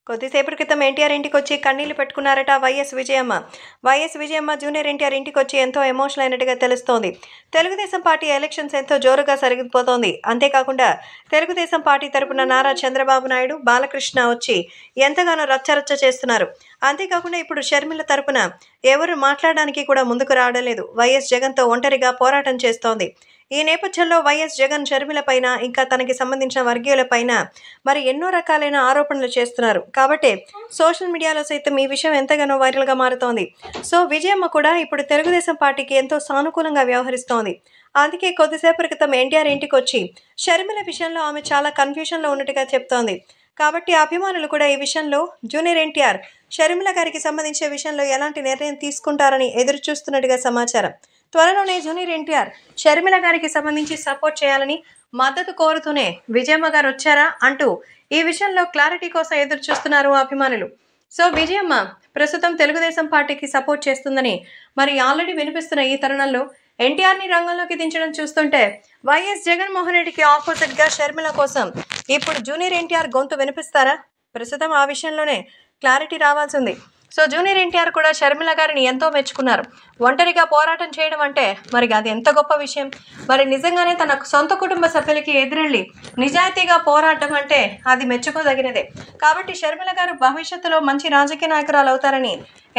కొద్దిసేపటి క్రితం ఎన్టీఆర్ ఇంటికొచ్చి కన్నీళ్లు పెట్టుకున్నారట వైఎస్ విజయమ్మ. వైఎస్ విజయమ్మ జూనియర్ ఎన్టీఆర్ ఇంటికొచ్చి ఎంతో ఎమోషనల్ అయినట్టుగా తెలుస్తోంది. తెలుగుదేశం పార్టీ ఎలక్షన్స్ ఎంతో జోరుగా సాగిపోతోంది. అంతేకాకుండా తెలుగుదేశం పార్టీ తరపున నారా చంద్రబాబు నాయుడు, బాలకృష్ణ వచ్చి ఎంతగానో రచ్చరచ్చ చేస్తున్నారు. అంతేకాకుండా ఇప్పుడు షర్మిల తరపున ఎవరు మాట్లాడడానికి కూడా ముందుకు రావడం లేదు. వైఎస్ జగన్తో ఒంటరిగా పోరాటం చేస్తోంది. ఈ నేపథ్యంలో వైఎస్ జగన్ షర్మిల పైన, ఇంకా తనకి సంబంధించిన వర్గీయుల పైన మరి ఎన్నో రకాలైన ఆరోపణలు చేస్తున్నారు. కాబట్టి సోషల్ మీడియాలో సైతం ఈ విషయం ఎంతగానో వైరల్గా మారుతోంది. సో విజయమ్మ కూడా ఇప్పుడు తెలుగుదేశం పార్టీకి ఎంతో సానుకూలంగా వ్యవహరిస్తోంది. అందుకే కొద్దిసేపటి క్రితం ఎన్టీఆర్ ఇంటికి వచ్చి షర్మిల విషయంలో ఆమె చాలా కన్ఫ్యూషన్లో ఉన్నట్టుగా చెప్తోంది. కాబట్టి అభిమానులు కూడా ఈ విషయంలో జూనియర్ ఎన్టీఆర్ షర్మిల గారికి సంబంధించిన విషయంలో ఎలాంటి నిర్ణయం తీసుకుంటారని ఎదురు చూస్తున్నట్టుగా సమాచారం. త్వరలోనే జూనియర్ ఎన్టీఆర్ షర్మిల గారికి సంబంధించి సపోర్ట్ చేయాలని మద్దతు కోరుతూనే విజయమ్మ గారు వచ్చారా అంటూ ఈ విషయంలో క్లారిటీ కోసం ఎదురు చూస్తున్నారు అభిమానులు. సో విజయమ్మ ప్రస్తుతం తెలుగుదేశం పార్టీకి సపోర్ట్ చేస్తుందని మరి ఆల్రెడీ వినిపిస్తున్న ఈ తరుణంలో ఎన్టీఆర్ని రంగంలోకి దించడం చూస్తుంటే వైఎస్ జగన్మోహన్ రెడ్డికి ఆపోజిట్గా షర్మిల కోసం ఇప్పుడు జూనియర్ ఎన్టీఆర్ గొంతు వినిపిస్తారా? ప్రస్తుతం ఆ విషయంలోనే క్లారిటీ రావాల్సింది. సో జూనియర్ ఎన్టీఆర్ కూడా షర్మిల గారిని ఎంతో మెచ్చుకున్నారు. ఒంటరిగా పోరాటం చేయడం అంటే మరి అది ఎంత గొప్ప విషయం. మరి నిజంగానే తన సొంత కుటుంబ సభ్యులకి ఎదురెళ్ళి నిజాయితీగా పోరాటం అంటే అది మెచ్చుకోదగినదే. కాబట్టి షర్మిల గారు భవిష్యత్తులో మంచి రాజకీయ నాయకురాలు అవుతారని,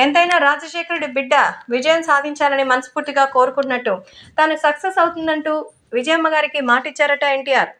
ఎంతైనా రాజశేఖరుడి బిడ్డ విజయం సాధించాలని మనస్ఫూర్తిగా కోరుకున్నట్టు తాను సక్సెస్ అవుతుందంటూ విజయమ్మ గారికి మాటిచ్చారట ఎన్టీఆర్.